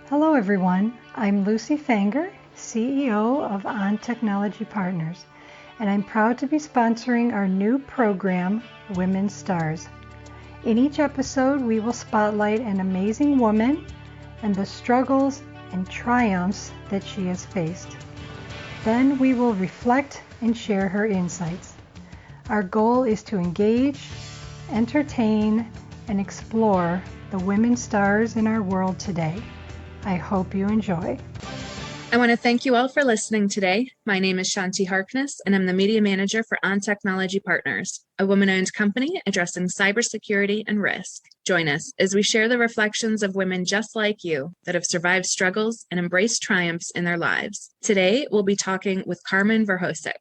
Hello everyone, I'm Lucy Fanger, CEO of On Technology Partners, and I'm proud to be sponsoring our new program, Women STaRs. In each episode, we will spotlight an amazing woman and the struggles and triumphs that she has faced. Then we will reflect and share her insights. Our goal is to engage, entertain, and explore the women STaRs in our world today. I hope you enjoy. I want to thank you all for listening today. My name is Shanti Harkness, and I'm the Media Manager for On Technology Partners, a woman-owned company addressing cybersecurity and risk. Join us as we share the reflections of women just like you that have survived struggles and embraced triumphs in their lives. Today, we'll be talking with Carmen Verhosek.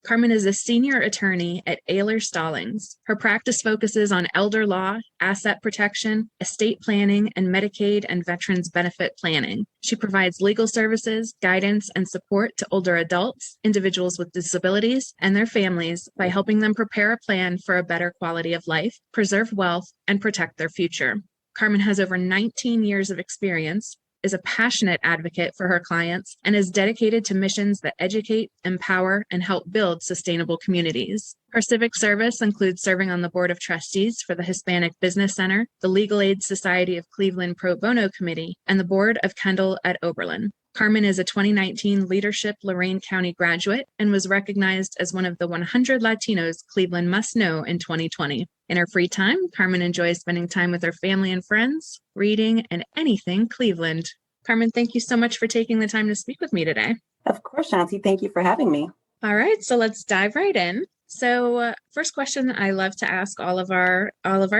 Carmen is a senior attorney at Ehlers Stallings. Her practice focuses on elder law, asset protection, estate planning, and Medicaid and veterans benefit planning. She provides legal services, guidance, and support to older adults, individuals with disabilities, and their families by helping them prepare a plan for a better quality of life, preserve wealth, and protect their future. Carmen has over 19 years of experience, is a passionate advocate for her clients, and is dedicated to missions that educate, empower, and help build sustainable communities. Her civic service includes serving on the Board of Trustees for the Hispanic Business Center, the Legal Aid Society of Cleveland Pro Bono Committee, and the Board of Kendall at Oberlin. Carmen is a 2019 Leadership Lorain County graduate and was recognized as one of the 100 Latinos Cleveland must know in 2020. In her free time, Carmen enjoys spending time with her family and friends, reading, and anything Cleveland. Carmen, thank you so much for taking the time to speak with me today. Of course, Shanti. Thank you for having me. All right, so let's dive right in. So first question I love to ask all of our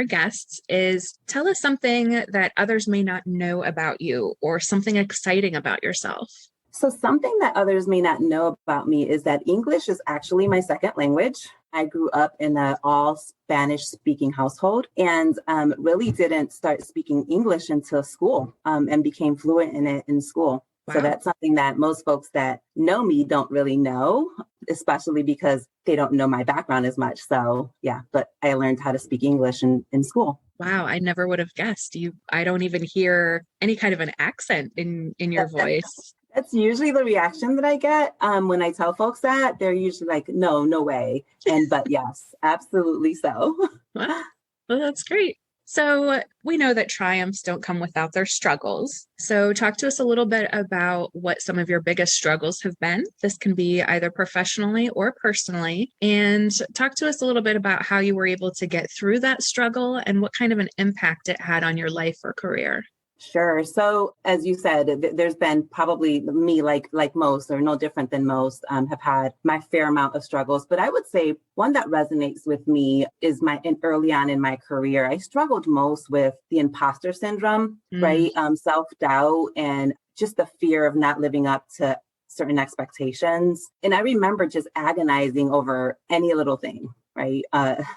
guests is, tell us something that others may not know about you or something exciting about yourself. So something that others may not know about me is that English is actually my second language. I grew up in an all Spanish speaking household and really didn't start speaking English until school and became fluent in it in school. Wow. So that's something that most folks that know me don't really know, especially because they don't know my background as much. So yeah, but I learned how to speak English in school. Wow, I never would have guessed. I don't even hear any kind of an accent in your voice. That's usually the reaction that I get when I tell folks that. They're usually like, no way. But yes, absolutely so. Well, that's great. So we know that triumphs don't come without their struggles. So talk to us a little bit about what some of your biggest struggles have been. This can be either professionally or personally. And talk to us a little bit about how you were able to get through that struggle and what kind of an impact it had on your life or career. Sure. So as you said, there's been probably me, like most, or no different than most, have had my fair amount of struggles. But I would say one that resonates with me is early on in my career, I struggled most with the imposter syndrome, right? Self-doubt and just the fear of not living up to certain expectations. And I remember just agonizing over any little thing. Right?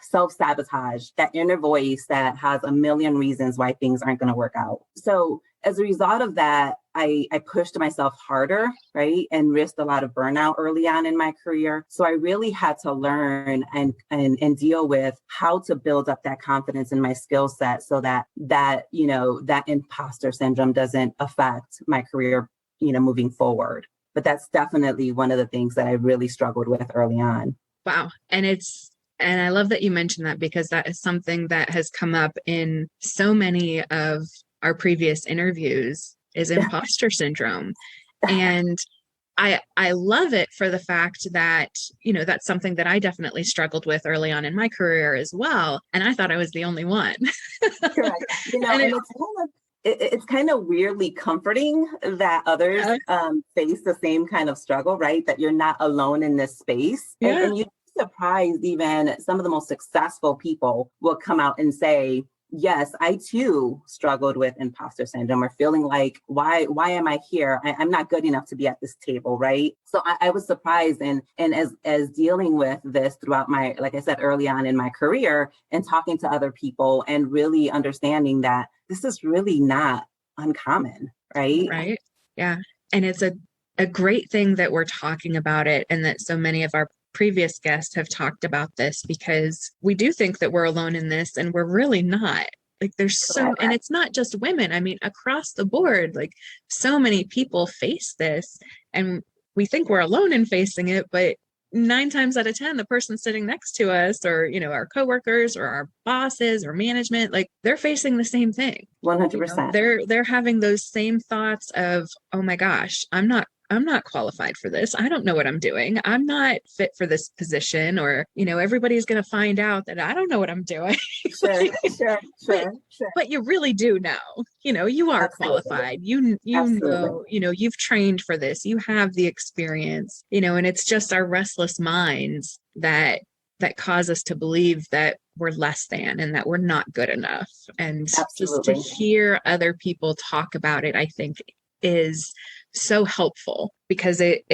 Self-sabotage, that inner voice that has a million reasons why things aren't going to work out. So as a result of that, I pushed myself harder, right? And risked a lot of burnout early on in my career. So I really had to learn and deal with how to build up that confidence in my skill set so that imposter syndrome doesn't affect my career, moving forward. But that's definitely one of the things that I really struggled with early on. Wow. And I love that you mentioned that because that is something that has come up in so many of our previous interviews is imposter syndrome. And I love it for the fact that, that's something that I definitely struggled with early on in my career as well. And I thought I was the only one. Correct. It's kind of weirdly comforting that others face the same kind of struggle, right? That you're not alone in this space. Yeah. And you surprised even some of the most successful people will come out and say, yes, I too struggled with imposter syndrome or feeling like, why am I here? I'm not good enough to be at this table, right? So I was surprised and as dealing with this throughout my, like I said, early on in my career and talking to other people and really understanding that this is really not uncommon, right? Right. Yeah. And it's a great thing that we're talking about it and that so many of our previous guests have talked about this because we do think that we're alone in this and we're really not. Like there's and it's not just women. I mean, across the board, like so many people face this, and we think we're alone in facing it, but 9 times out of 10, the person sitting next to us, or, our coworkers or our bosses or management, like they're facing the same thing. 100%. They're having those same thoughts of, oh my gosh, I'm not qualified for this. I don't know what I'm doing. I'm not fit for this position, or, everybody's going to find out that I don't know what I'm doing. Sure. But you really do know, you are Absolutely. qualified. You know, you've trained for this. You have the experience, and it's just our restless minds that cause us to believe that we're less than and that we're not good enough. And just to hear other people talk about it, I think is so helpful, because it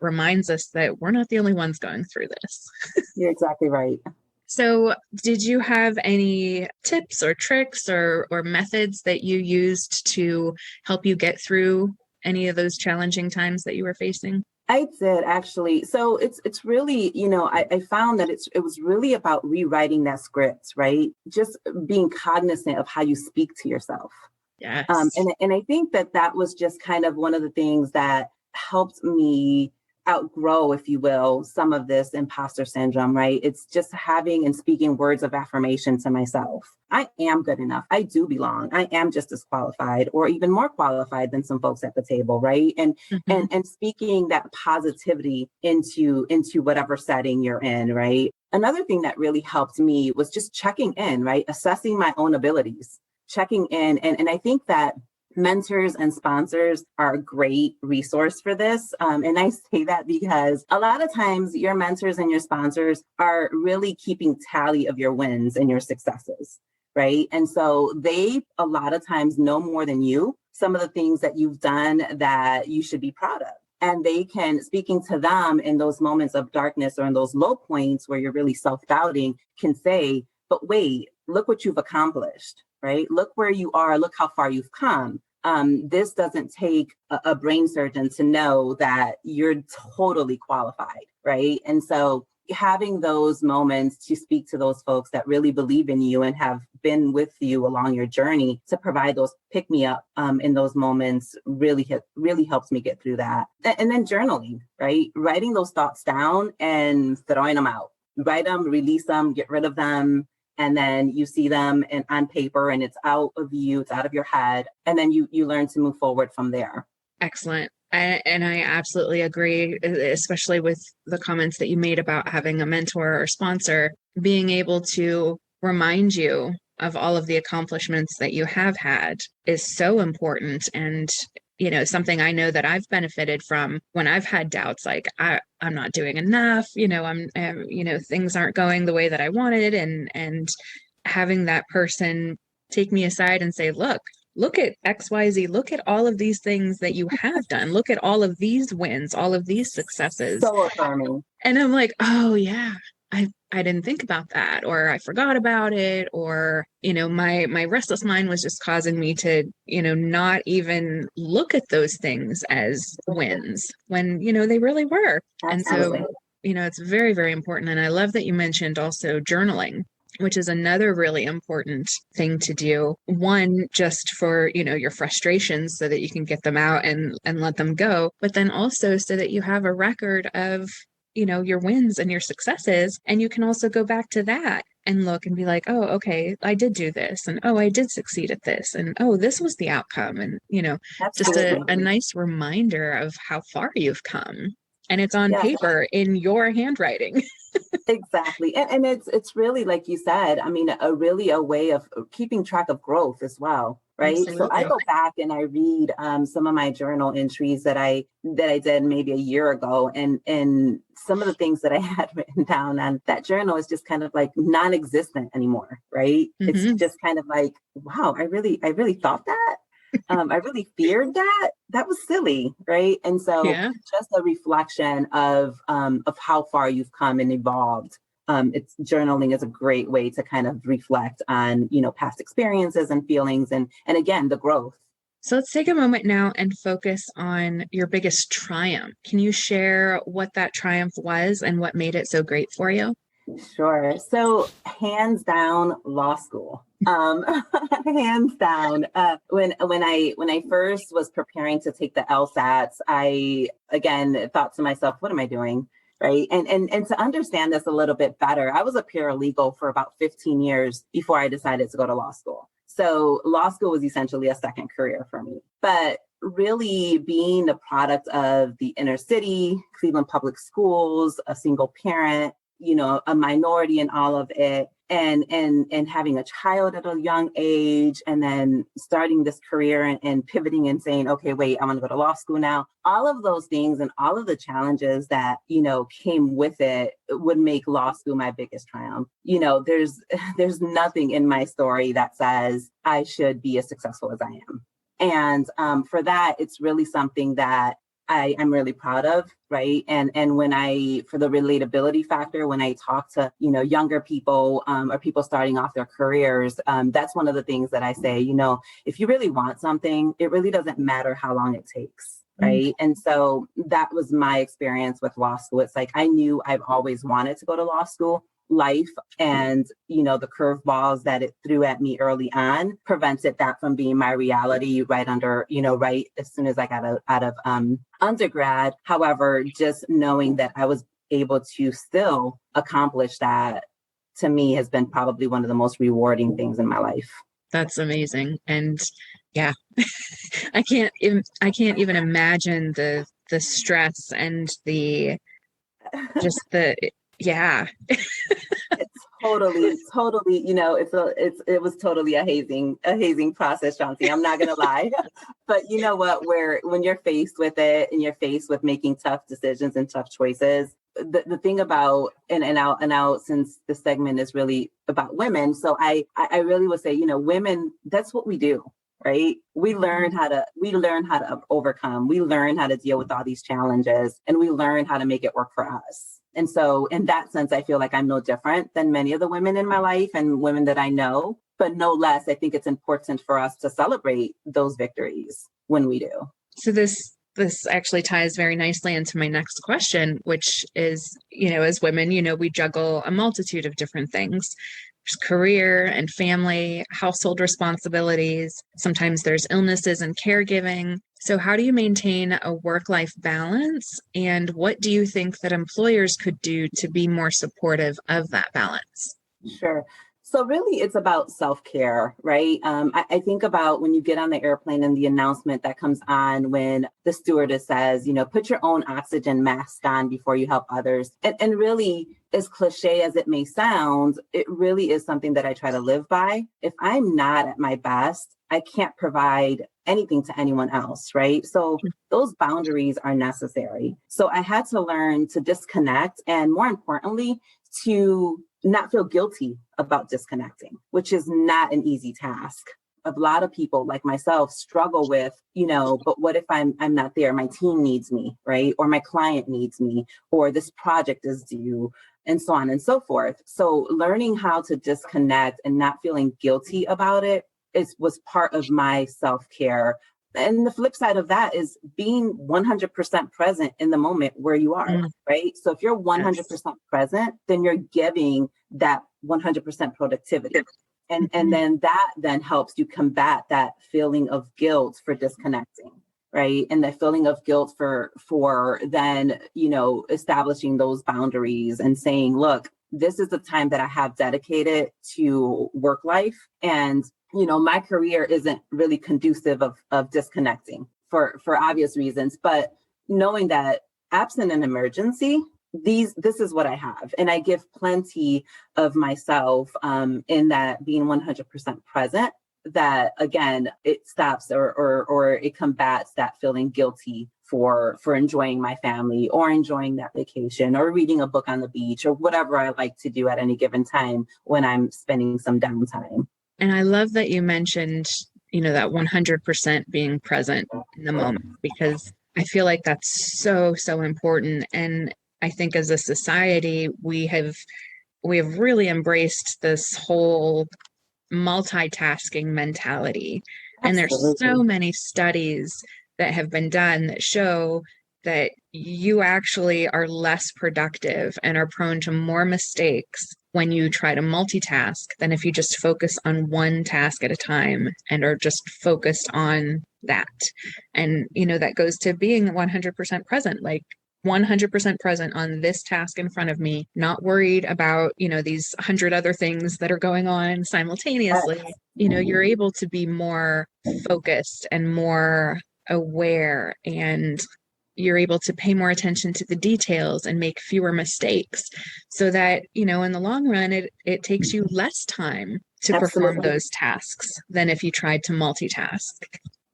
reminds us that we're not the only ones going through this. You're exactly right. So did you have any tips or tricks or methods that you used to help you get through any of those challenging times that you were facing? I did, actually. So it's really, I found that it was really about rewriting that script, right? Just being cognizant of how you speak to yourself. Yes. And I think that was just kind of one of the things that helped me outgrow, if you will, some of this imposter syndrome, right? It's just having and speaking words of affirmation to myself. I am good enough. I do belong. I am just as qualified, or even more qualified than some folks at the table, right? And and speaking that positivity into whatever setting you're in, right? Another thing that really helped me was just checking in, right? Assessing my own abilities, checking in. And I think that mentors and sponsors are a great resource for this. And I say that because a lot of times your mentors and your sponsors are really keeping tally of your wins and your successes, right? And so they a lot of times know more than you, some of the things that you've done that you should be proud of. And they can, speaking to them in those moments of darkness or in those low points where you're really self-doubting, can say, but wait, look what you've accomplished, right? Look where you are. Look how far you've come. This doesn't take a brain surgeon to know that you're totally qualified, right? And so having those moments to speak to those folks that really believe in you and have been with you along your journey to provide those pick me up in those moments really helps me get through that. And then journaling, right? Writing those thoughts down and throwing them out. Write them, release them, get rid of them. And then you see them on paper, and it's out of you, it's out of your head. And then you learn to move forward from there. Excellent. And I absolutely agree, especially with the comments that you made about having a mentor or sponsor, being able to remind you of all of the accomplishments that you have had is so important. And something I know that I've benefited from when I've had doubts, like I'm not doing enough, things aren't going the way that I wanted. And having that person take me aside and say, look at XYZ, look at all of these things that you have done. Look at all of these wins, all of these successes. So affirming. And I'm like, oh yeah, I didn't think about that, or I forgot about it, or, my restless mind was just causing me to, not even look at those things as wins when, they really were. Absolutely. And so, it's very, very important. And I love that you mentioned also journaling, which is another really important thing to do. One, just for, your frustrations so that you can get them out and let them go, but then also so that you have a record of your wins and your successes. And you can also go back to that and look and be like, oh, okay, I did do this. And oh, I did succeed at this. And oh, this was the outcome. And, just a nice reminder of how far you've come. And it's on paper in your handwriting. Exactly. And it's really, like you said, I mean, a way of keeping track of growth as well. Right. Absolutely. So I go back and I read some of my journal entries that I did maybe a year ago. And some of the things that I had written down on that journal is just kind of like non-existent anymore. Right. It's just kind of like, wow, I really thought that. I really feared that. That was silly, right? And so just a reflection of how far you've come and evolved. It's journaling is a great way to kind of reflect on, past experiences and feelings and again, the growth. So let's take a moment now and focus on your biggest triumph. Can you share what that triumph was and what made it so great for you? Sure. So hands down, law school. Hands down. When I first was preparing to take the LSATs, I again thought to myself, what am I doing? Right. And to understand this a little bit better, I was a paralegal for about 15 years before I decided to go to law school. So law school was essentially a second career for me. But really being the product of the inner city, Cleveland Public Schools, a single parent, a minority in all of it, and having a child at a young age, and then starting this career and pivoting and saying, okay, wait, I'm going to go to law school now. All of those things and all of the challenges that, came with it would make law school my biggest triumph. There's nothing in my story that says I should be as successful as I am. And for that, it's really something that I'm really proud of, right? And for the relatability factor, when I talk to, younger people or people starting off their careers, that's one of the things that I say, if you really want something, it really doesn't matter how long it takes. Right. And so that was my experience with law school. It's like, I knew I've always wanted to go to law school. Life and, the curveballs that it threw at me early on prevented that from being my reality right as soon as I got out of undergrad. However, just knowing that I was able to still accomplish that, to me, has been probably one of the most rewarding things in my life. That's amazing. And yeah, I can't even imagine the stress and yeah. It's totally, it was totally a hazing process, Shanti. I'm not going to lie. But you know what, when you're faced with it and you're faced with making tough decisions and tough choices, the thing about, and now since the segment is really about women, so I really would say, women, that's what we do. Right. We learn how to overcome. We learn how to deal with all these challenges, and we learn how to make it work for us. And so in that sense, I feel like I'm no different than many of the women in my life and women that I know. But no less, I think it's important for us to celebrate those victories when we do. So this actually ties very nicely into my next question, which is, as women, we juggle a multitude of different things. There's career and family, household responsibilities. Sometimes there's illnesses and caregiving. So how do you maintain a work-life balance? And what do you think that employers could do to be more supportive of that balance? Sure. So really, it's about self-care, right? I think about when you get on the airplane and the announcement that comes on when the stewardess says, put your own oxygen mask on before you help others. And really, as cliche as it may sound, it really is something that I try to live by. If I'm not at my best, I can't provide anything to anyone else, right? So those boundaries are necessary. So I had to learn to disconnect, and more importantly, to not feel guilty about disconnecting, which is not an easy task. A lot of people like myself struggle with, but what if I'm not there? My team needs me, right? Or my client needs me, or this project is due, and so on and so forth. So learning how to disconnect and not feeling guilty about it was part of my self-care. And the flip side of that is being 100% present in the moment where you are, right? So if you're 100% present, then you're giving that 100% productivity. And then that then helps you combat that feeling of guilt for disconnecting, right? And the feeling of guilt for then, establishing those boundaries and saying, look, this is the time that I have dedicated to work life. And my career isn't really conducive of disconnecting for obvious reasons, but knowing that absent an emergency, this is what I have. And I give plenty of myself in that being 100% present, that again, it stops or it combats that feeling guilty for enjoying my family or enjoying that vacation or reading a book on the beach or whatever I like to do at any given time when I'm spending some downtime. And I love that you mentioned, that 100% being present in the moment, because I feel like that's so, so important. And I think as a society, we have really embraced this whole multitasking mentality. And there's so many studies that have been done that show that you actually are less productive and are prone to more mistakes when you try to multitask than if you just focus on one task at a time and are just focused on that. And, that goes to being 100% present, like 100% present on this task in front of me, not worried about, these 100 other things that are going on simultaneously. You're able to be more focused and more aware, and you're able to pay more attention to the details and make fewer mistakes, so that, in the long run, it takes you less time to perform those tasks than if you tried to multitask,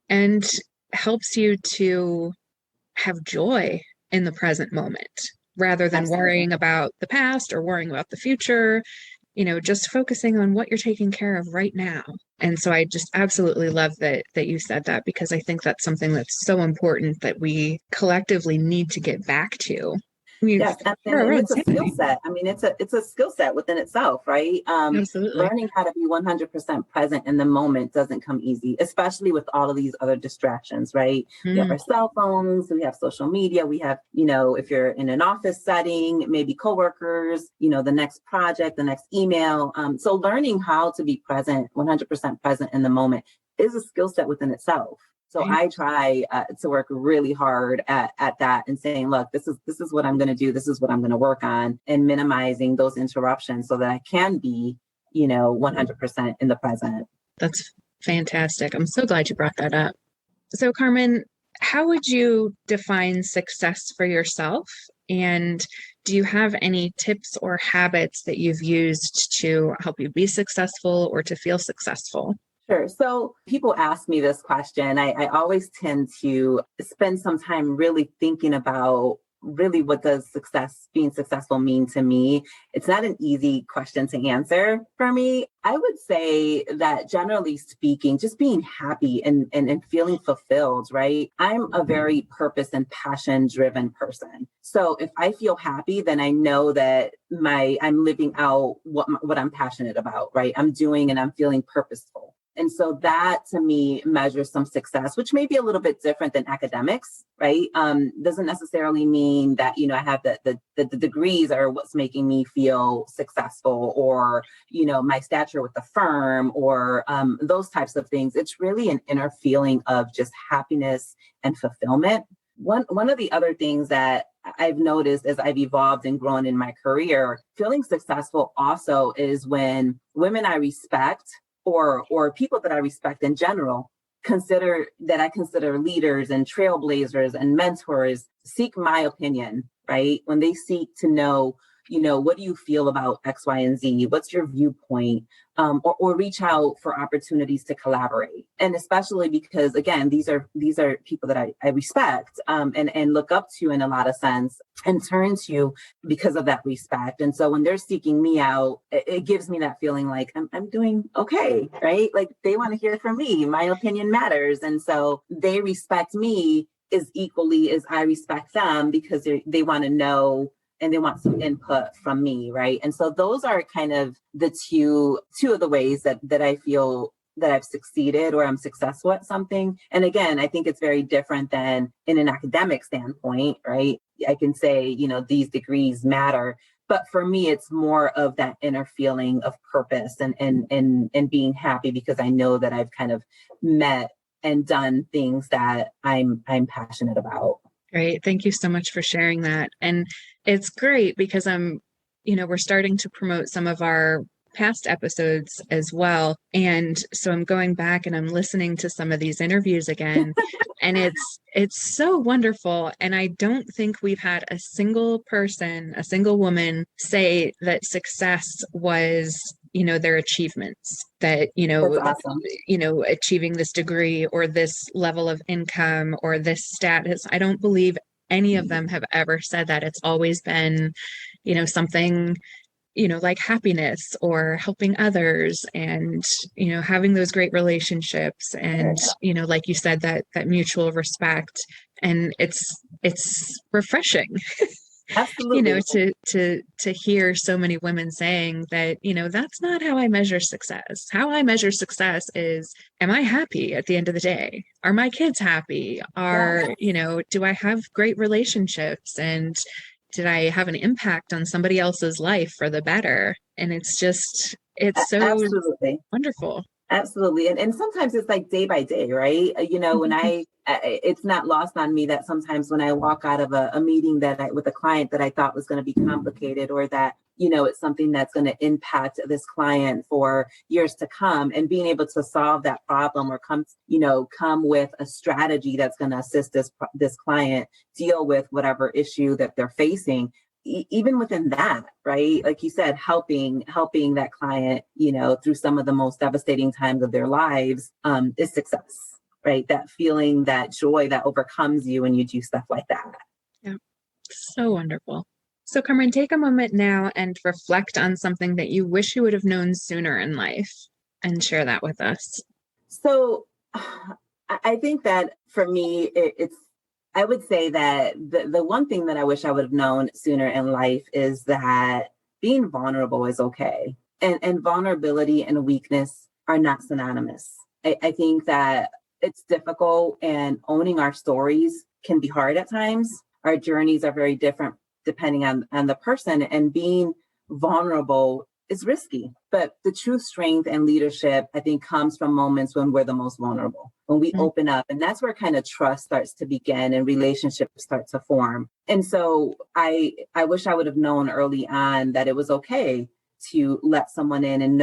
and helps you to have joy in the present moment rather than worrying about the past or worrying about the future, just focusing on what you're taking care of right now. And so I just absolutely love that you said that, because I think that's something that's so important that we collectively need to get back to. Yes, and it's a skill set. I mean, it's a skill set within itself, right? Absolutely. Learning how to be 100% present in the moment doesn't come easy, especially with all of these other distractions, right? We have our cell phones, we have social media, we have, if you're in an office setting, maybe coworkers, the next project, the next email. So learning how to be present, 100% present in the moment is a skill set within itself. So I try to work really hard at that and saying, look, this is what I'm going to do. This is what I'm going to work on, and minimizing those interruptions so that I can be, 100% in the present. That's fantastic. I'm so glad you brought that up. So Carmen, how would you define success for yourself? And do you have any tips or habits that you've used to help you be successful or to feel successful? Sure. So people ask me this question. I always tend to spend some time really thinking about really what does being successful mean to me. It's not an easy question to answer for me. I would say that generally speaking, just being happy and feeling fulfilled, right? I'm a very purpose and passion driven person. So if I feel happy, then I know that I'm living out what I'm passionate about, right? I'm doing and I'm feeling purposeful. And so that to me measures some success, which may be a little bit different than academics, right? Doesn't necessarily mean that, I have the degrees are what's making me feel successful, or, my stature with the firm, or those types of things. It's really an inner feeling of just happiness and fulfillment. One of the other things that I've noticed as I've evolved and grown in my career, feeling successful also is when women I respect, or people that I respect in general, consider leaders and trailblazers and mentors, seek my opinion, right? When they seek to know, what do you feel about X, Y, and Z? What's your viewpoint? Or reach out for opportunities to collaborate. And especially because, again, these are people that I respect and look up to in a lot of sense, and turn to because of that respect. And so when they're seeking me out, it gives me that feeling like I'm doing okay, right? Like they want to hear from me. My opinion matters. And so they respect me as equally as I respect them, because they want to know and they want some input from me, right? And so those are kind of the two of the ways that I feel that I've succeeded or I'm successful at something. And again, I think it's very different than in an academic standpoint, right? I can say, these degrees matter. But for me, it's more of that inner feeling of purpose and being happy because I know that I've kind of met and done things that I'm passionate about. Great. Thank you so much for sharing that. And it's great because we're starting to promote some of our past episodes as well. And so I'm going back and I'm listening to some of these interviews again, and it's so wonderful. And I don't think we've had a single woman say that success was, their achievements, that, That's awesome. Achieving this degree or this level of income or this status. I don't believe any of them have ever said that. It's always been, something, like happiness or helping others and, having those great relationships and, like you said, that mutual respect. And it's refreshing. Absolutely. to hear so many women saying that, that's not how I measure success. How I measure success is, am I happy at the end of the day? Are my kids happy? Do I have great relationships? And did I have an impact on somebody else's life for the better? And it's so Absolutely. wonderful. Absolutely. And sometimes it's like day by day, right? When it's not lost on me that sometimes when I walk out of a meeting with a client that I thought was going to be complicated, or that, it's something that's going to impact this client for years to come, and being able to solve that problem or come with a strategy that's going to assist this client deal with whatever issue that they're facing. Even within that, right? Like you said, helping that client, through some of the most devastating times of their lives, is success, right? That feeling, that joy that overcomes you when you do stuff like that. Yeah. So wonderful. So Carmen, take a moment now and reflect on something that you wish you would have known sooner in life and share that with us. So I think that for me, I would say that the one thing that I wish I would have known sooner in life is that being vulnerable is okay. And vulnerability and weakness are not synonymous. I think that it's difficult, and owning our stories can be hard at times. Our journeys are very different depending on the person, and being vulnerable is risky. But the true strength and leadership, I think, comes from moments when we're the most vulnerable, when we open up. And that's where kind of trust starts to begin and relationships start to form. And so I wish I would have known early on that it was okay to let someone in and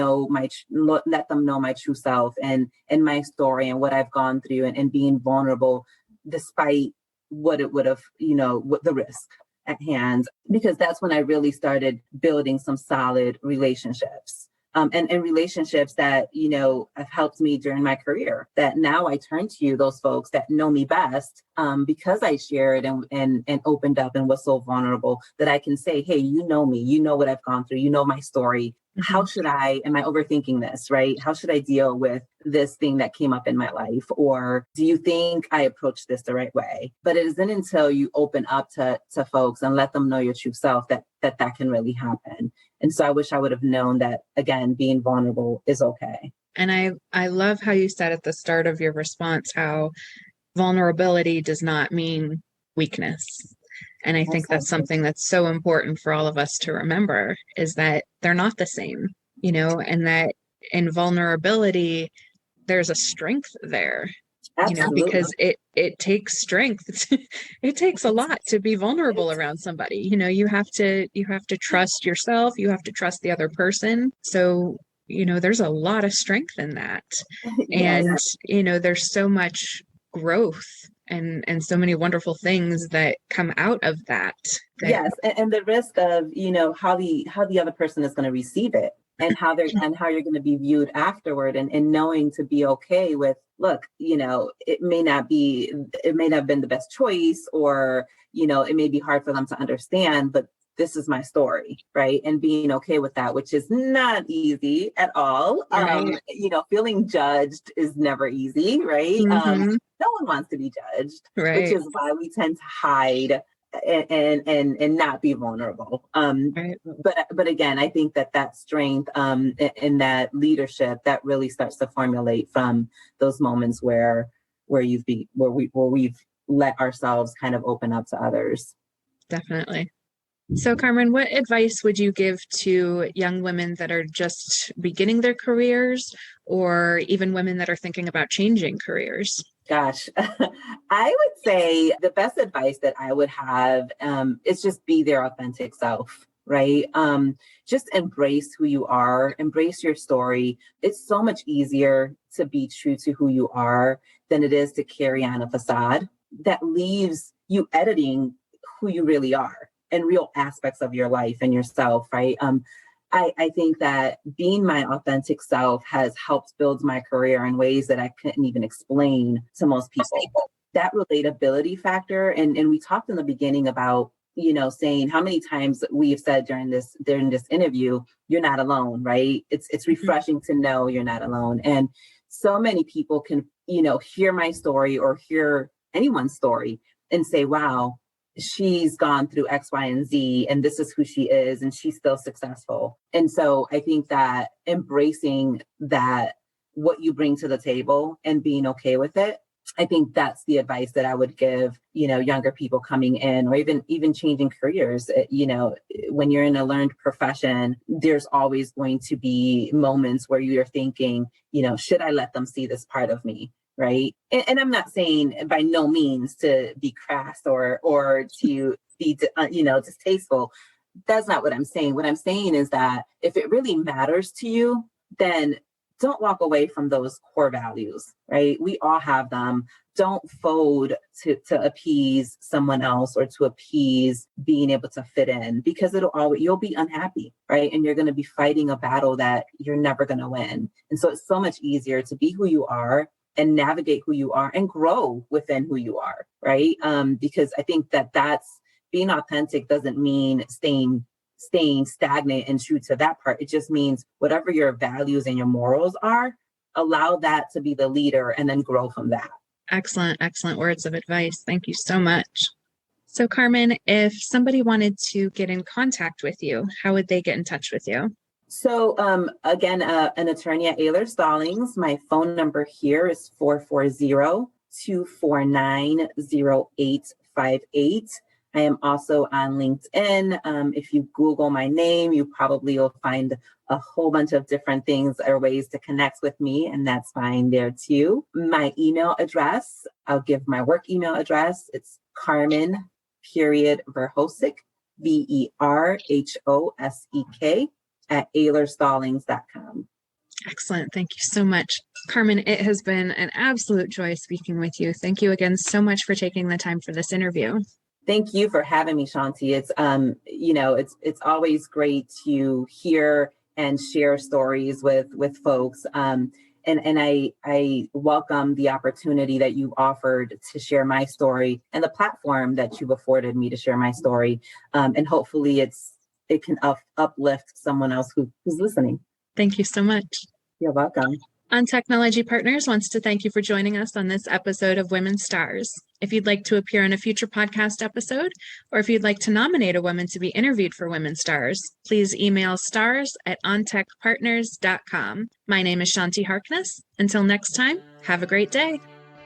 let them know my true self and my story and what I've gone through, and being vulnerable despite what it would have, the risk at hand, because that's when I really started building some solid relationships. And relationships that, have helped me during my career, that now I turn to those folks that know me best, because I shared and opened up and was so vulnerable, that I can say, hey, you know me, you know what I've gone through, you know my story. How am I overthinking this, right? How should I deal with this thing that came up in my life? Or do you think I approached this the right way? But it isn't until you open up to folks and let them know your true self that can really happen. And so I wish I would have known that, again, being vulnerable is okay. And I love how you said at the start of your response how vulnerability does not mean weakness. And I think that's something that's so important for all of us to remember, is that they're not the same, and that in vulnerability, there's a strength there. Absolutely. Because it takes strength. It takes a lot to be vulnerable around somebody. You have to trust yourself. You have to trust the other person. So, there's a lot of strength in that. Yes. And, there's so much growth and so many wonderful things that come out of that. Yes. And the risk of, how the other person is going to receive it, and how you're going to be viewed afterward, and knowing to be okay with, look, it may not have been the best choice, or, it may be hard for them to understand, but this is my story, right? And being okay with that, which is not easy at all. Right. Feeling judged is never easy, right? No one wants to be judged, right. Which is why we tend to hide and not be vulnerable. Right. But again, I think that strength and that leadership that really starts to formulate from those moments where we've let ourselves kind of open up to others. Definitely. So Carmen, what advice would you give to young women that are just beginning their careers, or even women that are thinking about changing careers? Gosh, I would say the best advice that I would have is just be their authentic self, right? Just embrace who you are, embrace your story. It's so much easier to be true to who you are than it is to carry on a facade that leaves you editing who you really are and real aspects of your life and yourself, right? I think that being my authentic self has helped build my career in ways that I couldn't even explain to most people. That relatability factor, and we talked in the beginning about, saying how many times we've said during this interview, you're not alone, right? It's refreshing to know you're not alone. And so many people can, hear my story or hear anyone's story and say, wow, she's gone through X, Y, and Z, and this is who she is, and she's still successful. And so I think that embracing that, what you bring to the table and being okay with it, I think that's the advice that I would give, younger people coming in, or even changing careers. When you're in a learned profession, there's always going to be moments where you're thinking, should I let them see this part of me? Right. And I'm not saying by no means to be crass or to be, distasteful. That's not what I'm saying. What I'm saying is that if it really matters to you, then don't walk away from those core values, right? We all have them. Don't fold to appease someone else or to appease being able to fit in, because you'll be unhappy, right? And you're going to be fighting a battle that you're never going to win. And so it's so much easier to be who you are and navigate who you are and grow within who you are, right? Because I think that's being authentic doesn't mean staying stagnant and true to that part. It just means whatever your values and your morals are, allow that to be the leader and then grow from that. Excellent, excellent words of advice. Thank you so much. So Carmen, if somebody wanted to get in contact with you, how would they get in touch with you? So again, an attorney at Ehlers Stallings. My phone number here is 440-249-0858. I am also on LinkedIn. If you Google my name, you probably will find a whole bunch of different things or ways to connect with me, and that's fine there too. My email address, I'll give my work email address. It's Carmen, Verhosek, Verhosek at ehlersstallings.com. Excellent. Thank you so much. Carmen, it has been an absolute joy speaking with you. Thank you again so much for taking the time for this interview. Thank you for having me, Shanti. It's it's always great to hear and share stories with folks. And I welcome the opportunity that you've offered to share my story and the platform that you've afforded me to share my story. And hopefully it can uplift someone else who's listening. Thank you so much. You're welcome. On Technology Partners wants to thank you for joining us on this episode of Women STaRs. If you'd like to appear in a future podcast episode, or if you'd like to nominate a woman to be interviewed for Women STaRs, please email stars@ontechpartners.com. My name is Shanti Harkness. Until next time, have a great day.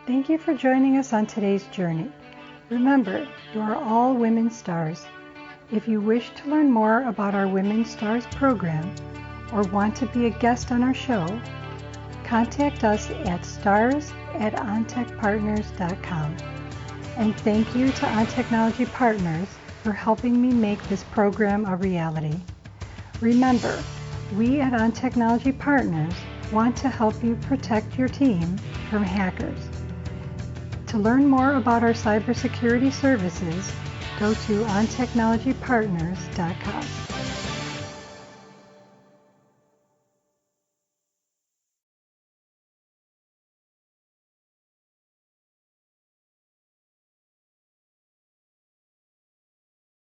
Thank you for joining us on today's journey. Remember, you are all women stars. If you wish to learn more about our Women STaRs program or want to be a guest on our show, contact us at stars@ontechpartners.com. And thank you to On Technology Partners for helping me make this program a reality. Remember, we at On Technology Partners want to help you protect your team from hackers. To learn more about our cybersecurity services, go to ontechnologypartners.com.